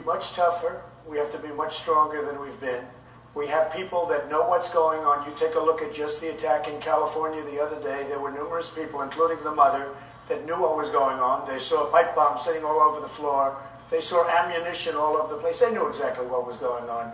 much tougher. We have to be much stronger than we've been. We have people that know what's going on. You take a look at just the attack in California the other day. There were numerous people, including the mother, that knew what was going on. They saw pipe bombs sitting all over the floor. They saw ammunition all over the place. They knew exactly what was going on.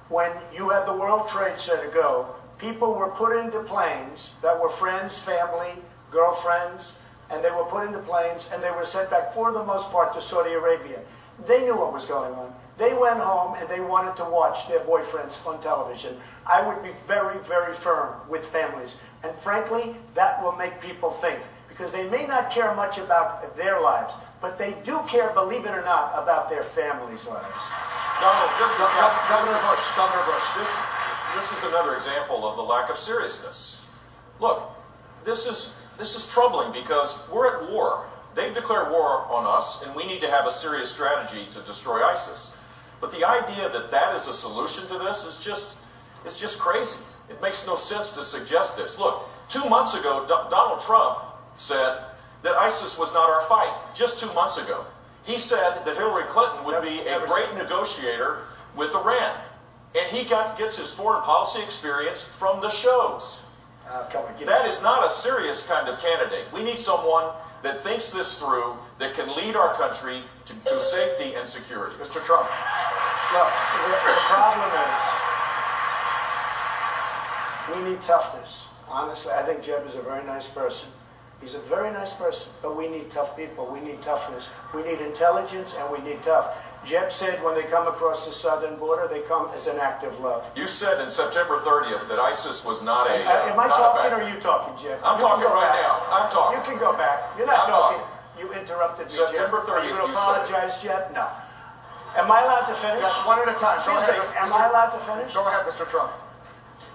When you had the World Trade Center go, people were put into planes that were friends, family, girlfriends, and they were put into planes and they were sent back, for the most part, to Saudi Arabia. They knew what was going on. They went home and they wanted to watch their boyfriends on television. I would be very, very firm with families. And frankly, that will make people think. Because they may not care much about their lives, but they do care, believe it or not, about their families' lives. Donald, Governor Bush, this is another example of the lack of seriousness. Look, this is troubling because we're at war. They've declared war on us, and we need to have a serious strategy to destroy ISIS. But the idea that that is a solution to this is just crazy. It makes no sense to suggest this. Look, 2 months ago, Donald Trump said that ISIS was not our fight. Just 2 months ago. He said that Hillary Clinton would be a great negotiator with Iran. And he gets his foreign policy experience from the shows. That is not a serious kind of candidate. We need someone that thinks this through, that can lead our country to safety and security. Mr. Trump. Look, the problem is, we need toughness. Honestly, I think Jeb is a very nice person. He's a very nice person, but we need tough people. We need toughness. We need intelligence, and we need tough. Jeb said when they come across the southern border, they come as an act of love. You said in September 30th that ISIS was not a am I talking or are you talking, Jeb? I'm talking right now. I'm talking. You can go back. You're not talking. You interrupted me, September 30th, Are you going to apologize, Jeb? No. Am I allowed to finish? Yes, one at a time. Excuse me. Am I allowed to finish? Go ahead, Mr. Trump.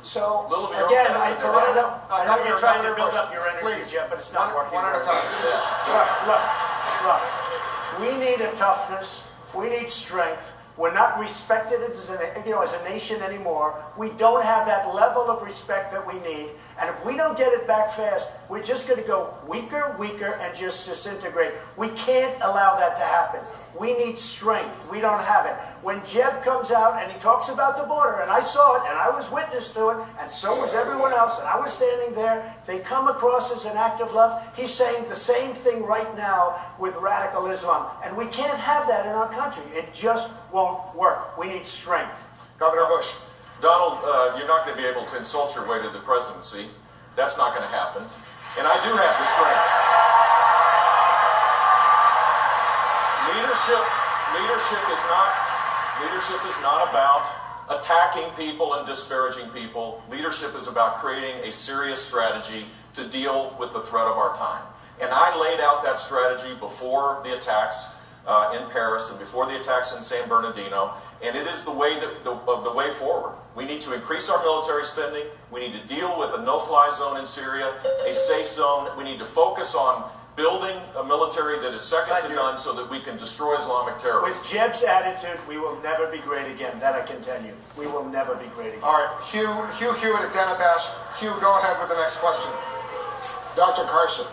So, again, I know you're trying to build up your energy, Please. Jeb, but it's not working. One at a time. Look. We need a toughness. We need strength. We're not respected as a nation anymore. We don't have that level of respect that we need. And if we don't get it back fast, we're just going to go weaker, and just disintegrate. We can't allow that to happen. We need strength. We don't have it. When Jeb comes out and he talks about the border, and I saw it, and I was witness to it, and so was everyone else, and I was standing there, they come across as an act of love. He's saying the same thing right now with radical Islam. And we can't have that in our country. It just won't work. We need strength. Governor Bush. Donald, you're not going to be able to insult your way to the presidency. That's not going to happen. And I do have the strength. Leadership is not about attacking people and disparaging people. Leadership is about creating a serious strategy to deal with the threat of our time. And I laid out that strategy before the attacks in Paris and before the attacks in San Bernardino, and it is the way forward. We need to increase our military spending. We need to deal with a no-fly zone in Syria, a safe zone. We need to focus on building a military that is second to none so that we can destroy Islamic terrorism. With Jeb's attitude, we will never be great again. That I can tell you. We will never be great again. All right, Hugh Hewitt at Danabash. Hugh, go ahead with the next question. Dr. Carson.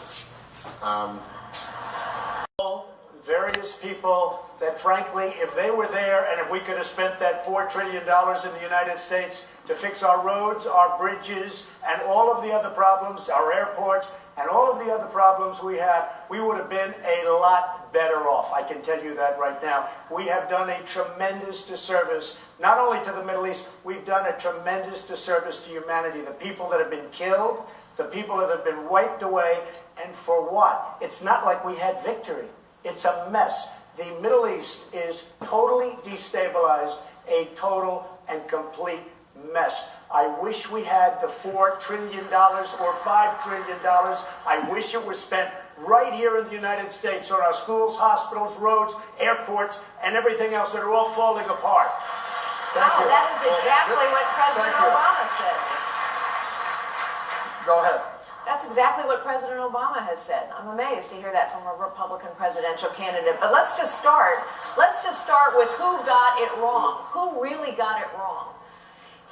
Various people that, frankly, if they were there and if we could have spent that $4 trillion in the United States to fix our roads, our bridges, and all of the other problems, our airports, and all of the other problems we have, we would have been a lot better off. I can tell you that right now. We have done a tremendous disservice, not only to the Middle East, we've done a tremendous disservice to humanity. The people that have been killed, the people that have been wiped away, and for what? It's not like we had victory. It's a mess. The Middle East is totally destabilized, a total and complete mess. I wish we had the $4 trillion or $5 trillion. I wish it was spent right here in the United States on our schools, hospitals, roads, airports, and everything else that are all falling apart. Thank you. That is exactly what President Obama said. Go ahead. That's exactly what President Obama has said. I'm amazed to hear that from a Republican presidential candidate. But let's just start with who got it wrong. Who really got it wrong?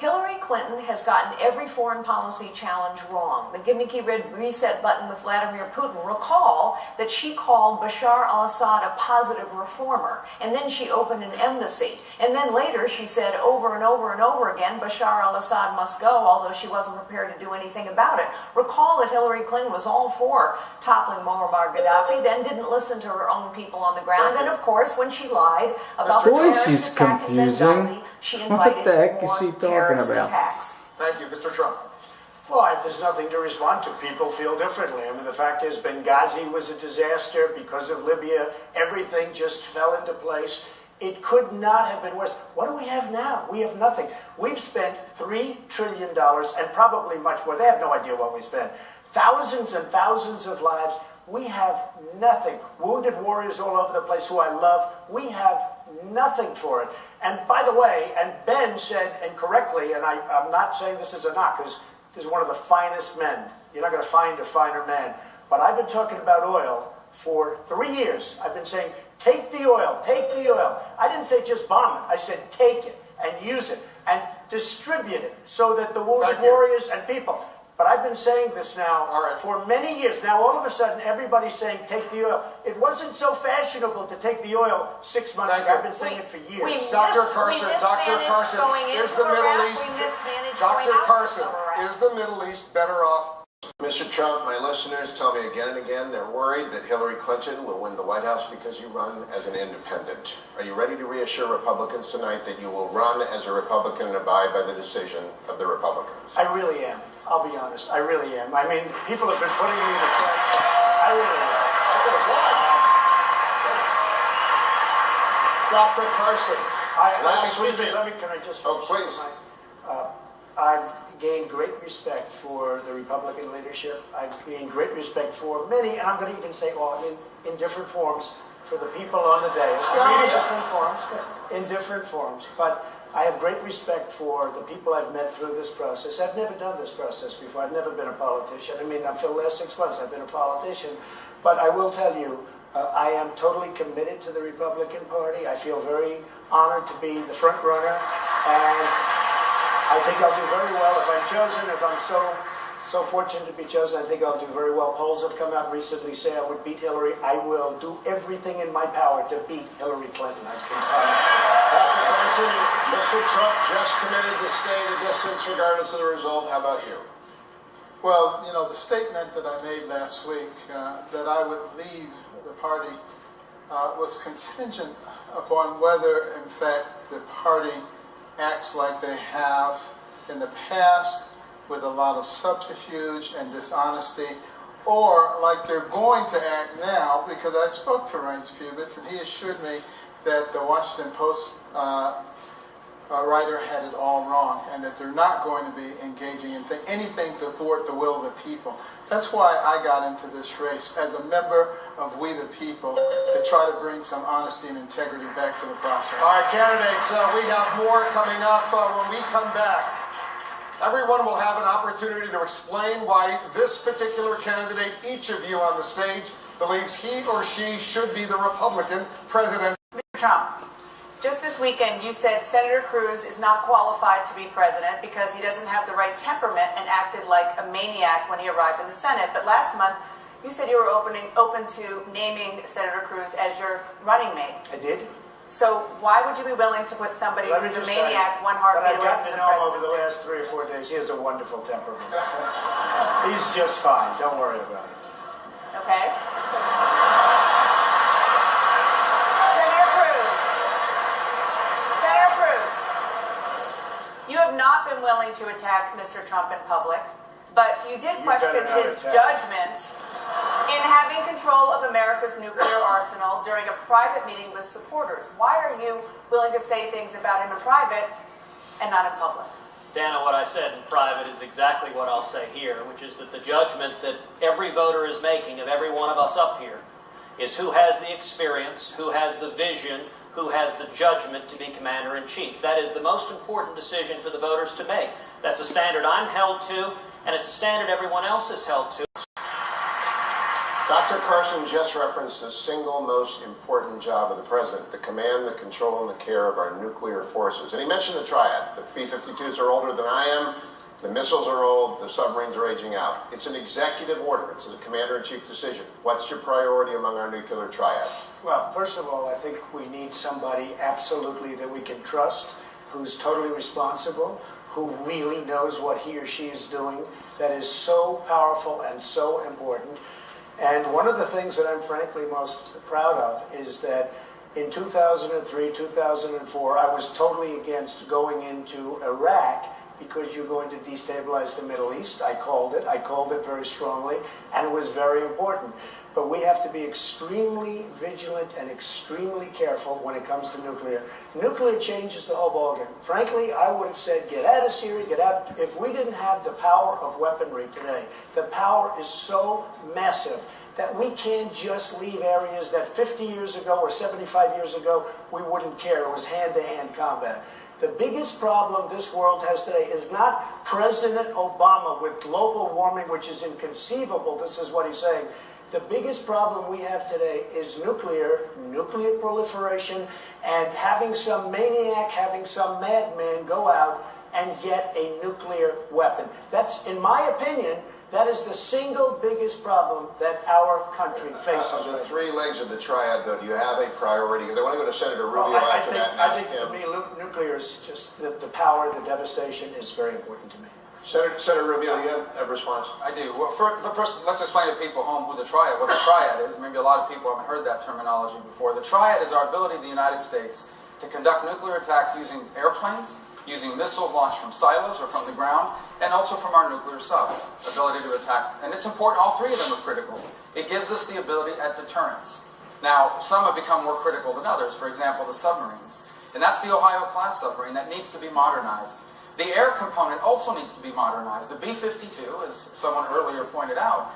Hillary Clinton has gotten every foreign policy challenge wrong. The gimmicky red reset button with Vladimir Putin. Recall that she called Bashar al-Assad a positive reformer, and then she opened an embassy. And then later she said over and over and over again, Bashar al-Assad must go, although she wasn't prepared to do anything about it. Recall that Hillary Clinton was all for toppling Muammar Gaddafi, then didn't listen to her own people on the ground. And of course, when she lied about the terrorist attack in Benghazi, she invited What the heck is she more talking terrorist about? attacks. Thank you. Mr. Trump. Well, there's nothing to respond to. People feel differently. I mean, the fact is Benghazi was a disaster because of Libya. Everything just fell into place. It could not have been worse. What do we have now? We have nothing. We've spent $3 trillion and probably much more. They have no idea what we spent. Thousands and thousands of lives. We have nothing. Wounded warriors all over the place who I love. We have nothing for it. And by the way, and Ben said, and correctly, and I'm not saying this is a knock, because this is one of the finest men. You're not going to find a finer man. But I've been talking about oil for 3 years. I've been saying, take the oil, take the oil. I didn't say just bomb it. I said take it and use it and distribute it so that the wounded warriors and people. But I've been saying this now for many years. Now, all of a sudden, everybody's saying take the oil. It wasn't so fashionable to take the oil 6 months ago. I've been saying it for years. Dr. Carson, is the Middle East, Dr. Carson, is the Middle East better off? Mr. Trump, my listeners tell me again and again they're worried that Hillary Clinton will win the White House because you run as an independent. Are you ready to reassure Republicans tonight that you will run as a Republican and abide by the decision of the Republicans? I really am. I'll be honest. I really am. I mean, people have been putting me in the press. I really am. Dr. Carson, can I just finish? Oh, please. I've gained great respect for the Republican leadership. I've gained great respect for many, and I'm going to even say all, in different forms, for the people on the dais. In different forms. But I have great respect for the people I've met through this process. I've never done this process before. I've never been a politician. I mean, for the last 6 months, I've been a politician. But I will tell you, I am totally committed to the Republican Party. I feel very honored to be the front runner. And I think I'll do very well if I'm chosen. If I'm so fortunate to be chosen, I think I'll do very well. Polls have come out recently say I would beat Hillary. I will do everything in my power to beat Hillary Clinton. I can promise you. Mr. Trump just committed to stay the distance regardless of the result. How about you? Well, you know, the statement that I made last week that I would leave the party was contingent upon whether, in fact, the party acts like they have in the past with a lot of subterfuge and dishonesty, or like they're going to act now, because I spoke to Reince Priebus and he assured me that the Washington Post writer had it all wrong and that they're not going to be engaging in anything to thwart the will of the people. That's why I got into this race as a member of We the People to try to bring some honesty and integrity back to the process. All right, candidates, we have more coming up when we come back. Everyone will have an opportunity to explain why this particular candidate, each of you on the stage, believes he or she should be the Republican president. Mr. Trump, just this weekend you said Senator Cruz is not qualified to be president because he doesn't have the right temperament and acted like a maniac when he arrived in the Senate. But last month you said you were open to naming Senator Cruz as your running mate. I did. So why would you be willing to put somebody who's a maniac one heartbeat away from the presidency? I've gotten to know him over the last 3 or 4 days. He has a wonderful temperament. He's just fine. Don't worry about it. Okay. Senator Cruz, you have not been willing to attack Mr. Trump in public, but you did question his judgment in having control of America's nuclear arsenal during a private meeting with supporters. Why are you willing to say things about him in private and not in public? Dana, what I said in private is exactly what I'll say here, which is that the judgment that every voter is making of every one of us up here is who has the experience, who has the vision, who has the judgment to be commander-in-chief. That is the most important decision for the voters to make. That's a standard I'm held to, and it's a standard everyone else is held to. Dr. Carson just referenced the single most important job of the president, the command, the control, and the care of our nuclear forces. And he mentioned the triad. The B-52s are older than I am. The missiles are old. The submarines are aging out. It's an executive order. It's a commander-in-chief decision. What's your priority among our nuclear triad? Well, first of all, I think we need somebody absolutely that we can trust, who's totally responsible, who really knows what he or she is doing. That is so powerful and so important. And one of the things that I'm frankly most proud of is that in 2003, 2004, I was totally against going into Iraq because you're going to destabilize the Middle East. I called it very strongly, and it was very important. But we have to be extremely vigilant and extremely careful when it comes to nuclear. Nuclear changes the whole ballgame. Frankly, I would have said, get out of Syria, get out. If we didn't have the power of weaponry today, the power is so massive that we can't just leave areas that 50 years ago or 75 years ago, we wouldn't care. It was hand-to-hand combat. The biggest problem this world has today is not President Obama with global warming, which is inconceivable. This is what he's saying. The biggest problem we have today is nuclear proliferation, and having some maniac, having some madman go out and get a nuclear weapon. That's, in my opinion, that is the single biggest problem that our country faces. Of the three legs of the triad, though, do you have a priority? Because I want to go to Senator Rubio after that. I think to me, nuclear is just the power, the devastation is very important to me. Senator Rubio, do you have a response? I do. Well, first, let's explain to people home what the triad is. Maybe a lot of people haven't heard that terminology before. The triad is our ability of the United States to conduct nuclear attacks using airplanes, using missiles launched from silos or from the ground, and also from our nuclear subs, ability to attack. And it's important, all three of them are critical. It gives us the ability at deterrence. Now, some have become more critical than others, for example, the submarines. And that's the Ohio-class submarine that needs to be modernized. The air component also needs to be modernized. The B-52, as someone earlier pointed out,